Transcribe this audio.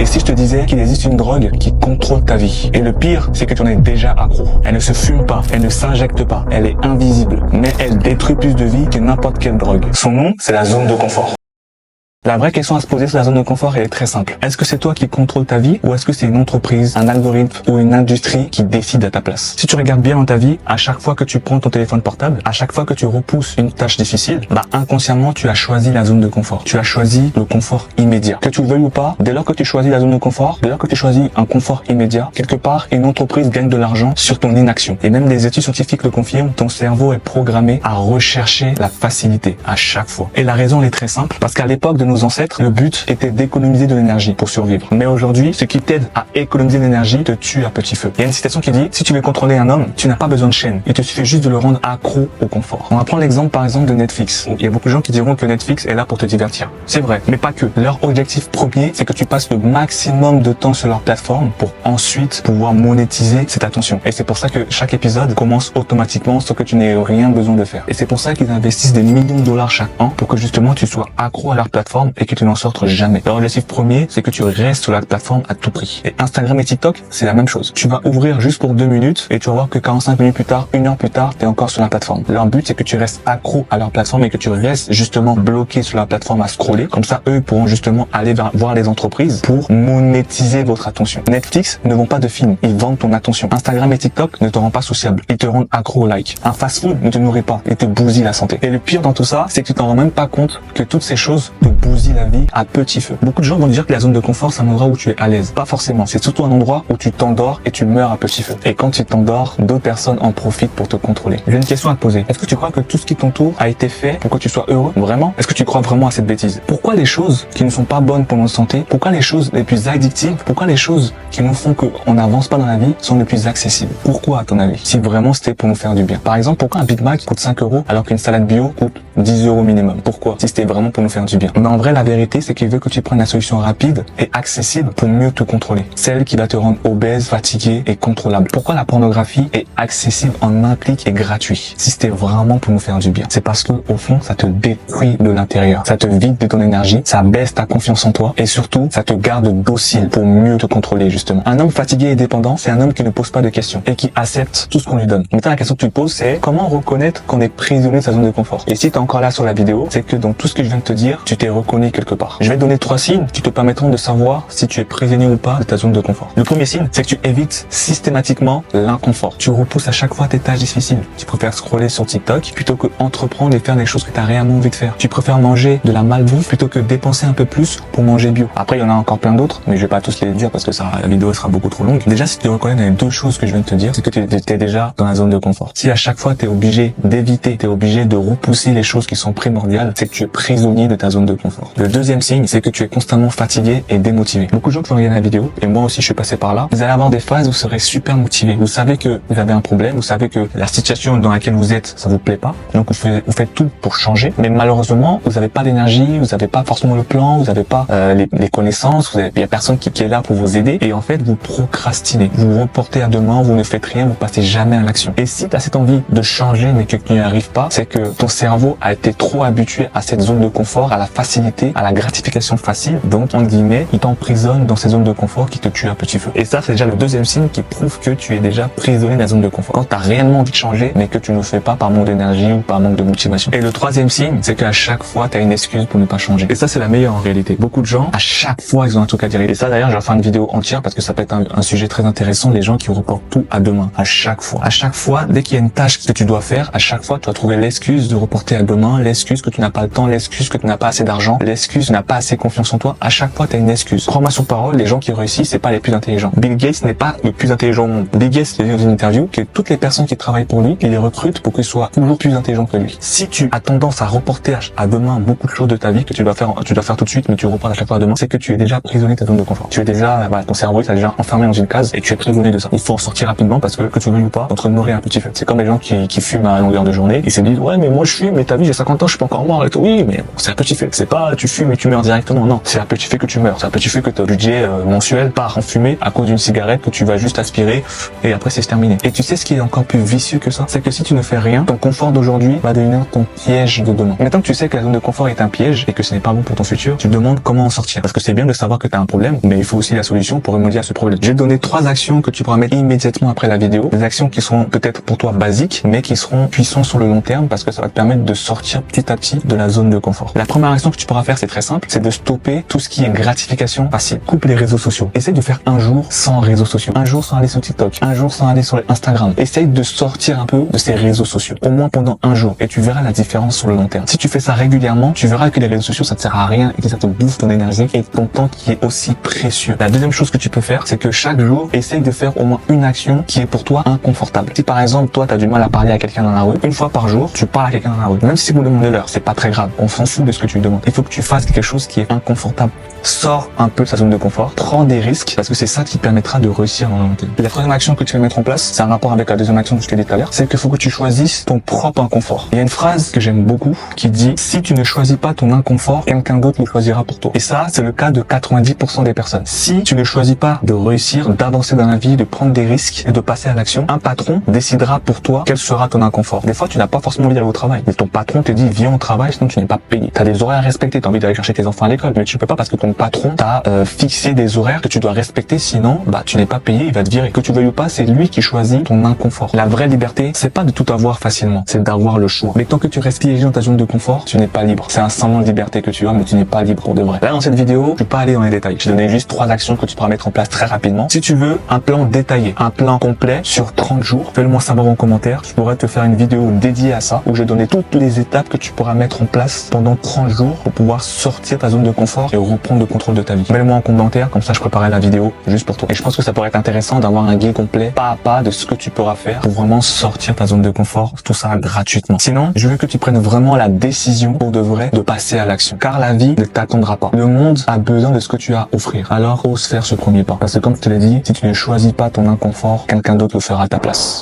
Et si je te disais qu'il existe une drogue qui contrôle ta vie? Et le pire, c'est que tu en es déjà accro. Elle ne se fume pas, elle ne s'injecte pas, elle est invisible, mais elle détruit plus de vie que n'importe quelle drogue. Son nom, c'est la zone de confort. La vraie question à se poser sur la zone de confort, elle est très simple. Est-ce que c'est toi qui contrôle ta vie ou est-ce que c'est une entreprise, un algorithme ou une industrie qui décide à ta place? Si tu regardes bien dans ta vie, à chaque fois que tu prends ton téléphone portable, à chaque fois que tu repousses une tâche difficile, inconsciemment, tu as choisi la zone de confort. Tu as choisi le confort immédiat. Que tu le veuilles ou pas, dès lors que tu choisis la zone de confort, dès lors que tu choisis un confort immédiat, quelque part, une entreprise gagne de l'argent sur ton inaction. Et même des études scientifiques le confirment, ton cerveau est programmé à rechercher la facilité à chaque fois. Et la raison elle est très simple, parce qu'à l'époque de nos ancêtres, le but était d'économiser de l'énergie pour survivre. Mais aujourd'hui, ce qui t'aide à économiser l'énergie te tue à petit feu. Il y a une citation qui dit, si tu veux contrôler un homme, tu n'as pas besoin de chaîne. Il te suffit juste de le rendre accro au confort. On va prendre l'exemple par exemple de Netflix. Il y a beaucoup de gens qui diront que Netflix est là pour te divertir. C'est vrai, mais pas que. Leur objectif premier, c'est que tu passes le maximum de temps sur leur plateforme pour ensuite pouvoir monétiser cette attention. Et c'est pour ça que chaque épisode commence automatiquement sans que tu n'aies rien besoin de faire. Et c'est pour ça qu'ils investissent des millions de dollars chaque an pour que justement tu sois accro à leur plateforme et que tu n'en sortes jamais. Leur objectif premier, c'est que tu restes sur la plateforme à tout prix. Et Instagram et TikTok, c'est la même chose. Tu vas ouvrir juste pour 2 minutes et tu vas voir que 45 minutes plus tard, 1 heure plus tard, tu es encore sur la plateforme. Leur but, c'est que tu restes accro à leur plateforme et que tu restes justement bloqué sur la plateforme à scroller. Comme ça, eux pourront justement aller voir les entreprises pour monétiser votre attention. Netflix ne vend pas de films, ils vendent ton attention. Instagram et TikTok ne te rendent pas sociable, ils te rendent accro au like. Un fast-food ne te nourrit pas, il te bousille la santé. Et le pire dans tout ça, c'est que tu t'en rends même pas compte que toutes ces choses te bousillent la vie à petit feu. Beaucoup de gens vont dire que la zone de confort, c'est un endroit où tu es à l'aise. Pas forcément. C'est surtout un endroit où tu t'endors et tu meurs à petit feu. Et quand tu t'endors, d'autres personnes en profitent pour te contrôler. J'ai une question à te poser. Est-ce que tu crois que tout ce qui t'entoure a été fait pour que tu sois heureux? Vraiment? Est-ce que tu crois vraiment à cette bêtise? Pourquoi les choses qui ne sont pas bonnes pour notre santé, pourquoi les choses les plus addictives, pourquoi les choses qui nous font qu'on n'avance pas dans la vie sont les plus accessibles? Pourquoi à ton avis? Si vraiment c'était pour nous faire du bien. Par exemple, pourquoi un Big Mac coûte 5 € alors qu'une salade bio coûte 10 € minimum? Pourquoi? Si c'était vraiment pour nous faire du bien. Mais en vrai, la vérité, c'est qu'il veut que tu prennes la solution rapide et accessible pour mieux te contrôler. Celle qui va te rendre obèse, fatigué et contrôlable. Pourquoi la pornographie est accessible en un clic et gratuit? Si c'était vraiment pour nous faire du bien. C'est parce que, au fond, ça te détruit de l'intérieur. Ça te vide de ton énergie, ça baisse ta confiance en toi et surtout, ça te garde docile pour mieux te contrôler, justement. Un homme fatigué et dépendant, c'est un homme qui ne pose pas de questions et qui accepte tout ce qu'on lui donne. Maintenant, la question que tu te poses, c'est comment reconnaître qu'on est prisonnier de sa zone de confort? Et si tu es encore là sur la vidéo, c'est que dans tout ce que je viens de te dire, tu t'es reconnu quelque part. Je vais te donner 3 signes qui te permettront de savoir si tu es prisonnier ou pas de ta zone de confort. Le premier signe, c'est que tu évites systématiquement l'inconfort. Tu repousses à chaque fois tes tâches difficiles. Tu préfères scroller sur TikTok plutôt que entreprendre et faire des choses que tu n'as réellement envie de faire. Tu préfères manger de la malbouffe plutôt que dépenser un peu plus pour manger bio. Après, il y en a encore plein d'autres, mais je vais pas tous les dire parce que la vidéo sera beaucoup trop longue. Déjà, si tu reconnais dans les 2 choses que je viens de te dire, c'est que tu es déjà dans la zone de confort. Si à chaque fois tu es obligé d'éviter, tu es obligé de repousser les choses qui sont primordiales, c'est que tu es prisonnier de ta zone de confort. Le deuxième signe, c'est que tu es constamment fatigué et démotivé. Beaucoup de gens qui vont regarder la vidéo, et moi aussi je suis passé par là, vous allez avoir des phases où vous serez super motivé. Vous savez que vous avez un problème, vous savez que la situation dans laquelle vous êtes, ça vous plaît pas, donc vous faites tout pour changer, mais malheureusement, vous n'avez pas d'énergie, vous n'avez pas forcément le plan, vous n'avez pas les connaissances, il y a personne qui est là pour vous aider, et en fait, vous procrastinez, vous reportez à demain, vous ne faites rien, vous passez jamais à l'action. Et si tu as cette envie de changer, mais que tu n'y arrives pas, c'est que ton cerveau a été trop habitué à cette zone de confort, à la facilité, à la gratification facile, donc, en guillemets, il t'emprisonne dans ces zones de confort qui te tuent à petit feu. Et ça, c'est déjà le deuxième signe qui prouve que tu es déjà prisonnier de la zone de confort. Quand tu as réellement envie de changer, mais que tu ne le fais pas par manque d'énergie ou par manque de motivation. Et le troisième signe, c'est qu'à chaque fois, tu as une excuse pour ne pas changer. Et ça, c'est la meilleure en réalité. Beaucoup de gens, à chaque fois, ils ont un truc à dire. Et ça, d'ailleurs, je vais faire une vidéo entière parce que ça peut être un sujet très intéressant, les gens qui reportent tout à demain. À chaque fois. À chaque fois, dès qu'il y a une tâche que tu dois faire, à chaque fois, tu vas trouver l'excuse de reporter à demain, l'excuse que tu n'as pas le temps, l'excuse que tu n'as pas assez d'argent, l'excuse que tu n'as pas assez confiance en toi. À chaque fois, tu as une excuse. Crois-moi sur parole, les gens qui réussissent, c'est pas les plus intelligents. Bill Gates n'est pas le plus intelligent au monde. Bill Gates, il a dit dans une interview que toutes les personnes qui travaillent pour lui, il les recrute pour qu'ils soient toujours plus intelligents que lui. Si tu as tendance à reporter à demain beaucoup de choses de ta vie que tu dois faire tout de suite, mais tu reportes à chaque fois à demain, c'est que tu es déjà prisonnier de ta zone de confort. Tu es déjà, ton cerveau il t'a déjà enfermé dans une case et tu es prisonnier de ça. Il faut en sortir rapidement parce que tu veux ou pas, notre mort est un petit feu. C'est comme les gens qui fument à longueur de journée. Ils se disent, ouais, mais moi je fume, mais t'as vu, j'ai 50 ans, je suis pas encore mort et tout. Oui, mais bon, c'est un petit feu. C'est pas, tu fumes et tu meurs directement. Non. C'est un petit feu que tu meurs. C'est un petit feu que ton budget mensuel part en fumée à cause d'une cigarette que tu vas juste aspirer et après c'est terminé. Et tu sais ce qui est encore plus vicieux que ça? C'est que si tu ne fais rien, ton confort d'aujourd'hui va devenir ton piège de demain. Maintenant que tu sais que la zone de confort est un piège et que ce n'est pas bon pour ton futur, tu te demandes comment en sortir. Parce que c'est bien de savoir que tu as un problème, mais il faut aussi la solution pour remédier à ce problème. J'ai donné 3 actions que tu pourras mettre immédiatement après la vidéo. Des actions qui seront peut-être pour toi basiques, mais qui seront puissantes sur le long terme parce que ça va te permettre de sortir petit à petit de la zone de confort. La première action que tu pourras faire, c'est très simple, c'est de stopper tout ce qui est gratification facile. Coupe les réseaux sociaux. Essaye de faire un jour sans réseaux sociaux. Un jour sans aller sur TikTok. Un jour sans aller sur Instagram. Essaye de sortir un peu de ces réseaux sociaux. Au moins pendant un jour. Et tu verras la différence sur le long terme. Si tu fais ça régulièrement, tu verras que les réseaux sociaux, ça te sert à rien et que ça te bouffe ton énergie et ton temps qui est aussi précieux. La deuxième chose que tu peux faire, c'est que chaque jour, essaye de faire au moins une action qui est pour toi inconfortable. Si par exemple, toi, tu as du mal à parler à quelqu'un dans la rue, une fois par jour, tu parles à quelqu'un dans la rue. Même si vous demandez l'heure, c'est pas très grave. On s'en fout de ce que tu demandes. Il faut que tu fasses quelque chose qui est inconfortable. Sors un peu de sa zone de confort, prends des risques parce que c'est ça qui te permettra de réussir dans la long terme. La troisième action que tu vas mettre en place, c'est un rapport avec la deuxième action que je t'ai dit tout à l'heure, c'est qu'il faut que tu choisisses ton propre inconfort. Il y a une phrase que j'aime beaucoup qui dit: si tu ne choisis pas ton inconfort, quelqu'un d'autre le choisira pour toi. Et ça, c'est le cas de 90% des personnes. Si tu ne choisis pas de réussir, d'avancer dans la vie, de prendre des risques et de passer à l'action, un patron décidera pour toi quel sera ton inconfort. Des fois, tu n'as pas forcément envie d'aller au travail, mais ton patron te dit viens au travail, sinon tu n'es pas payé. Tu as des horaires à respecter, tu as envie d'aller chercher tes enfants à l'école, mais tu peux pas parce que ton patron t'a fixé des horaires que tu dois respecter, sinon tu n'es pas payé, il va te virer. Que tu veuilles ou pas, c'est lui qui choisit ton inconfort. La vraie liberté, c'est pas de tout avoir facilement, c'est d'avoir le choix. Mais tant que tu restes piégé dans ta zone de confort, tu n'es pas libre. C'est un semblant de liberté que tu as, mais tu n'es pas libre pour de vrai. Là, dans cette vidéo, je vais pas aller dans les détails. Je vais donner juste 3 actions que tu pourras mettre en place très rapidement. Si tu veux un plan détaillé, un plan complet sur 30 jours, fais-le moi savoir en commentaire. Je pourrais te faire une vidéo dédiée à ça, où je vais donner toutes les étapes que tu pourras mettre en place pendant 30 jours pour pouvoir sortir ta zone de confort et reprendre le contrôle de ta vie. Mets-le moi en commentaire, comme ça je préparerai la vidéo juste pour toi. Et je pense que ça pourrait être intéressant d'avoir un guide complet, pas à pas, de ce que tu pourras faire pour vraiment sortir ta zone de confort, tout ça gratuitement. Sinon, je veux que tu prennes vraiment la décision pour de vrai de passer à l'action. Car la vie ne t'attendra pas. Le monde a besoin de ce que tu as à offrir. Alors, ose faire ce premier pas. Parce que comme je te l'ai dit, si tu ne choisis pas ton inconfort, quelqu'un d'autre le fera à ta place.